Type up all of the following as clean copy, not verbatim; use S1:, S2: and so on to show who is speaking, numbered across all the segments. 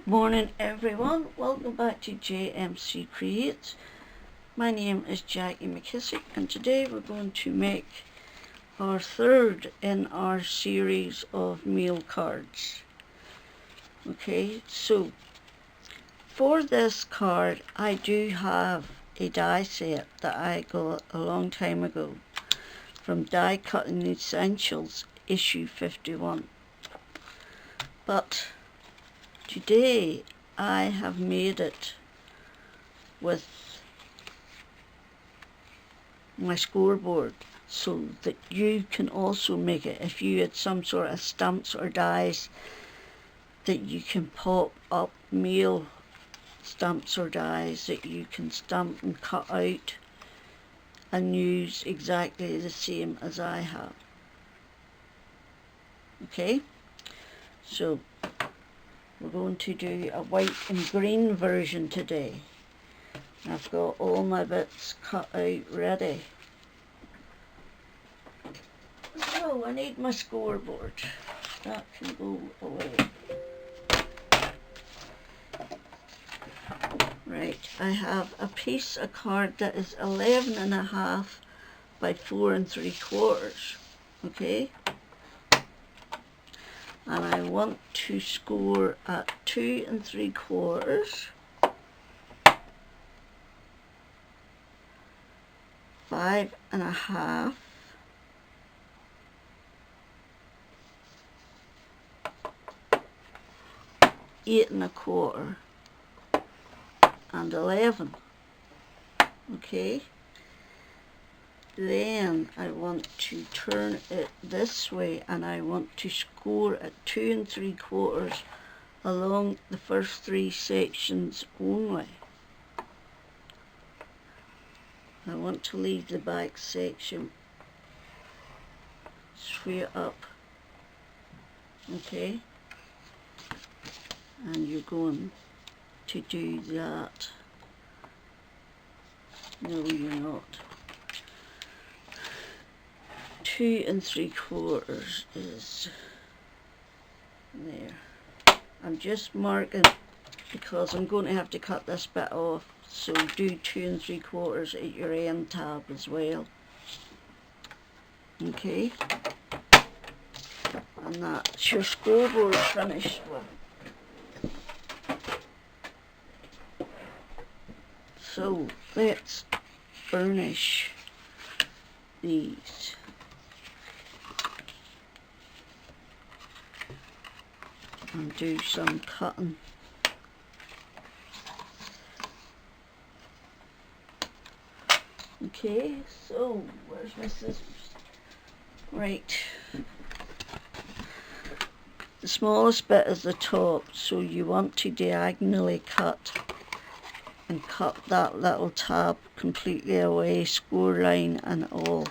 S1: Morning everyone, welcome back to JMC Creates. My name is Jackie McKissick and today we're going to make our third in our series of meal cards. Okay, so for this card I do have a die set that I got a long time ago from Die Cutting Essentials issue 51. But today I have made it with my scoreboard so that you can also make it if you had some sort of stamps or dies that you can pop up meal stamps or dies that you can stamp and cut out and use exactly the same as I have. Okay, so we're going to do a white and green version today. I've got all my bits cut out ready. So I need my scoreboard. That can go away. Right, I have a piece of card that is 11.5 by 4 3/4. Okay? And I want to score at 2 3/4, 5.5, 8 1/4, and 11. Okay? Then I want to turn it this way and I want to score at 2 3/4 along the first 3 sections only. I want to leave the back section straight up. Okay? And you're going to do that. No, you're not. 2 3/4 is there. I'm just marking because I'm going to have to cut this bit off, so do 2 3/4 at your end tab as well. Okay, and that's your scoreboard finished with. So let's burnish these. And do some cutting. Okay, so where's my scissors? Right. The smallest bit is the top, so you want to diagonally cut and cut that little tab completely away, score line and all.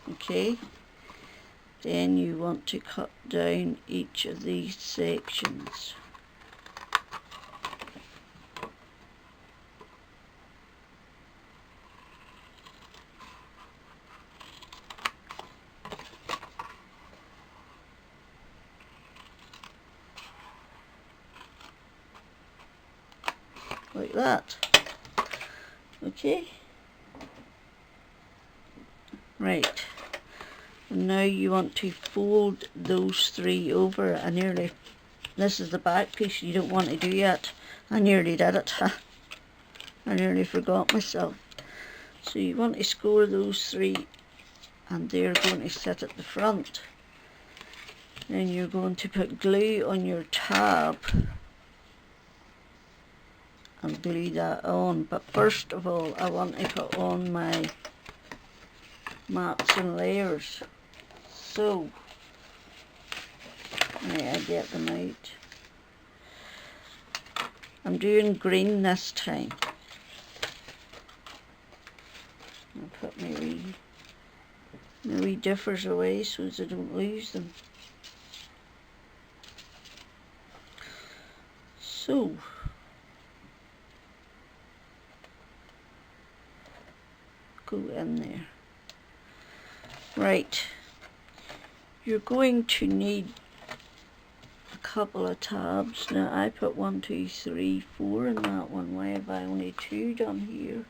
S1: Okay? Then you want to cut down each of these sections. Like that. Okay? Right. And now you want to fold those 3 over. This is the back piece you don't want to do yet. I nearly did it. I nearly forgot myself. So you want to score those 3 and they're going to sit at the front. Then you're going to put glue on your tab and glue that on. But first of all I want to put on my mats and layers. So, right, I get them out. I'm doing green this time. I'll put my wee differs away so as I don't lose them. So, go in there. Right, you're going to need couple of tabs. Now I put 1, 2, 3, 4 in that one. Why have I only 2 done here?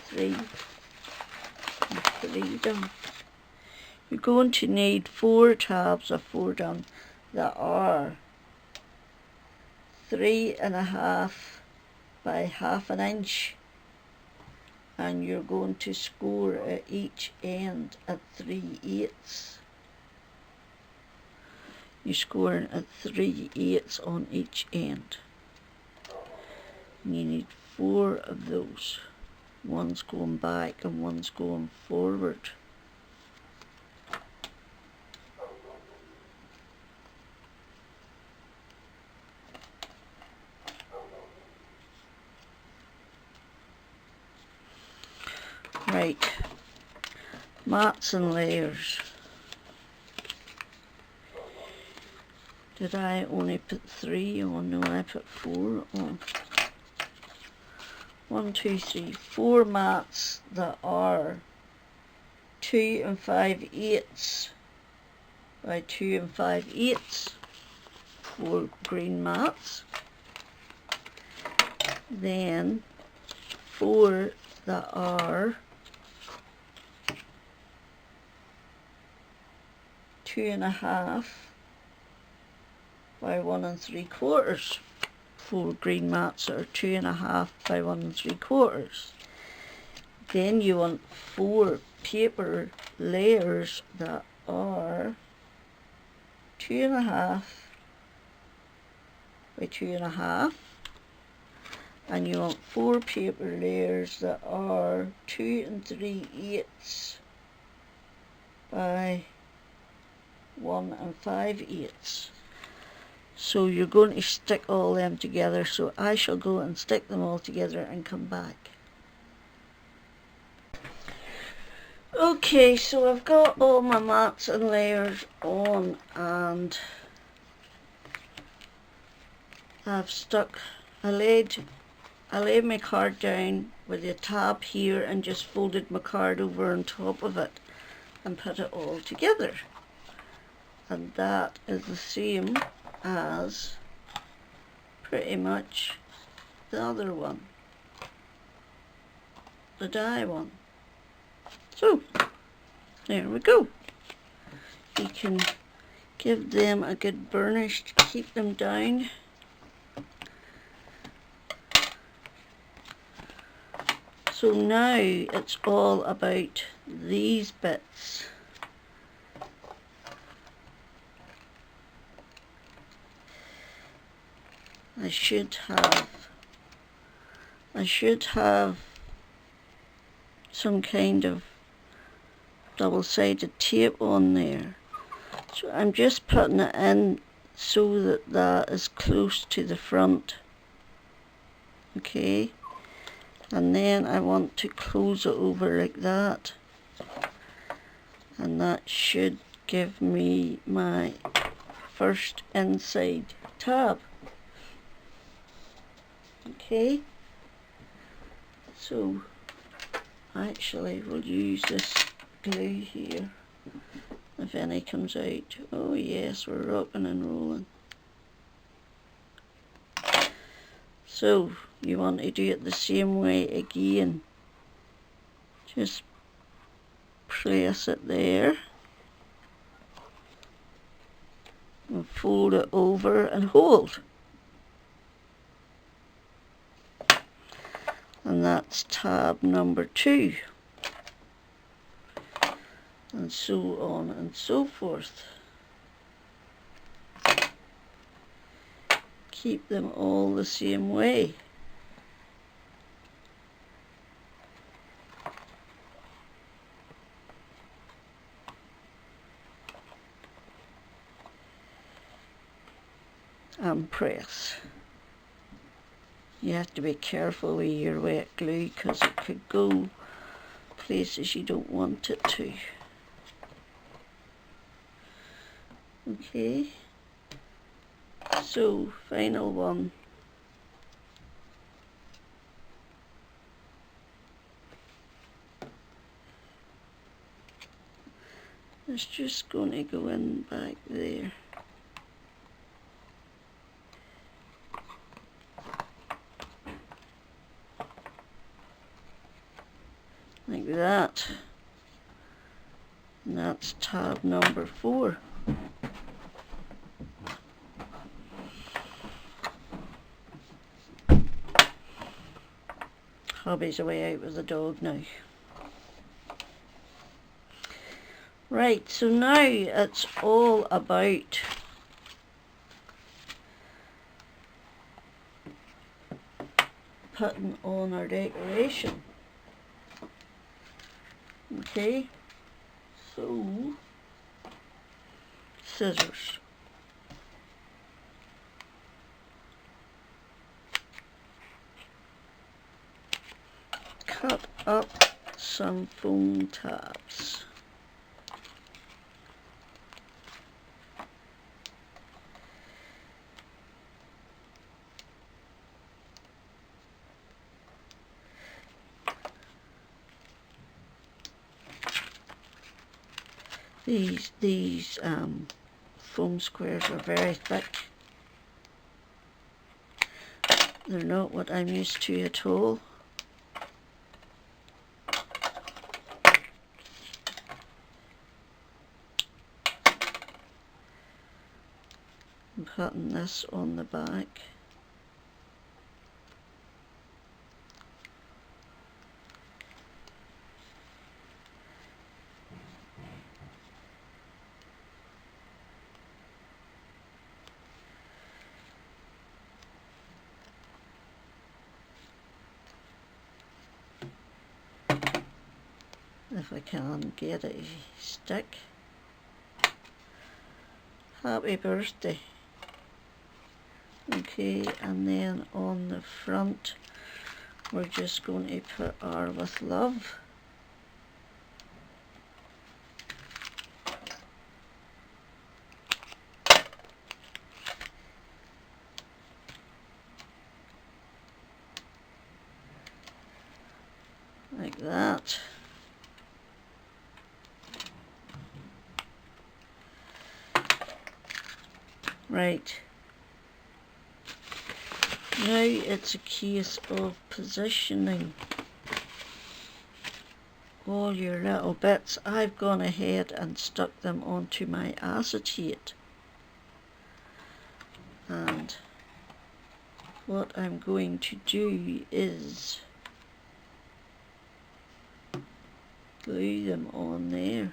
S1: 3 and 3 done. You're going to need 4 tabs of 4 done that are 3.5 by 1/2 inch, and you're going to score at each end at 3/8. You're scoring at 3/8 on each end. And you need 4 of those. One's going back and one's going forward. Right, mats and layers. Did I only put 3 on? No, I put 4 on. 1, 2, 3, 4 mats that are 2 5/8 by 2 5/8. 4 green mats. Then 4 that are 2.5 by 1 3/4. 4 green mats that are 2.5 by 1 3/4. Then you want 4 paper layers that are 2.5 by 2.5, and you want 4 paper layers that are 2 3/8 by 1 5/8. So you're going to stick all them together, so I shall go and stick them all together and come back. Okay, so I've got all my mats and layers on, and I've stuck, I laid my card down with a tab here and just folded my card over on top of it and put it all together. And that is the same as pretty much the other one, the die one. So there we go. You can give them a good burnish to keep them down. So now it's all about these bits. I should have some kind of double-sided tape on there. So I'm just putting it in so that that is close to the front. Okay, and then I want to close it over like that, and that should give me my first inside tab. Okay, so actually we'll use this glue here if any comes out. Oh yes, we're rocking and rolling. So you want to do it the same way again. Just place it there and fold it over and hold. And that's tab number 2. And so on and so forth. Keep them all the same way. And press. You have to be careful with your wet glue because it could go places you don't want it to. Okay, so final one. It's just going to go in back there. like that. And that's tab number 4. Hubby's away out with the dog now. Right, so now it's all about putting on our decoration. Okay, so scissors. Cut up some foam tabs. These foam squares are very thick. They're not what I'm used to at all. I'm putting this on the back. If I can get a stick. Happy birthday. Okay, and then on the front we're just going to put our with love. Like that. Right. Now it's a case of positioning all your little bits. I've gone ahead and stuck them onto my acetate. And what I'm going to do is glue them on there.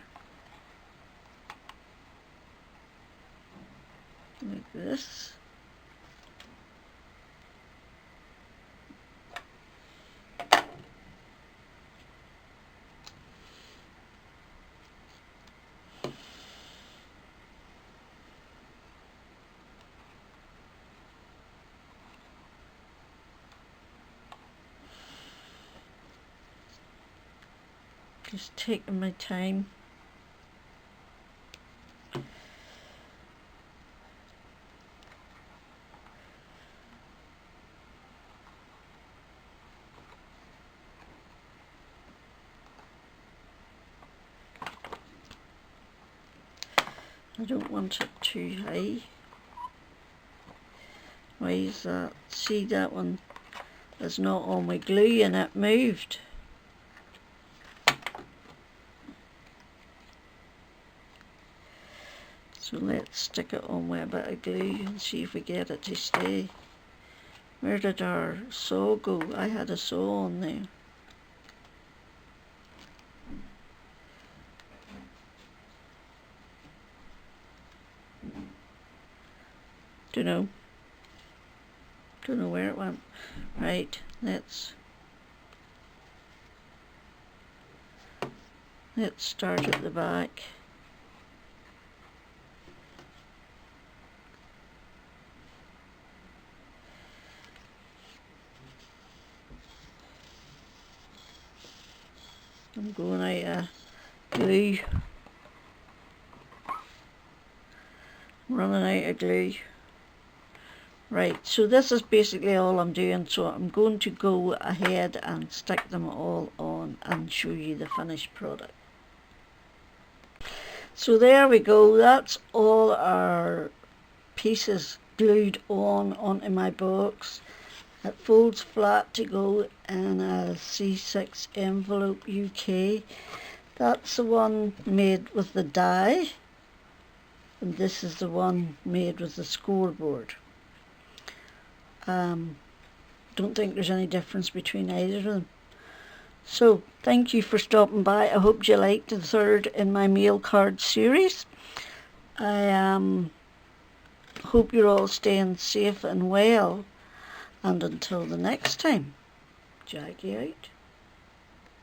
S1: Like this. Just taking my time. I don't want it too high. Why is that? See, that one is not on my glue and it moved. So let's stick it on with a bit of glue and see if we get it to stay. Where did our saw go? I had a saw on there. Don't know where it went. Right, let's start at the back. I'm going out of glue. I'm running out of glue. Right, so this is basically all I'm doing, so I'm going to go ahead and stick them all on and show you the finished product. So there we go, that's all our pieces glued on onto my box. It folds flat to go in a C6 envelope UK. That's the one made with the die, and this is the one made with the scoreboard. Don't think there's any difference between either of them. So thank you for stopping by. I hope you liked the third in my mail card series. I hope you're all staying safe and well, and until the next time, Jackie out.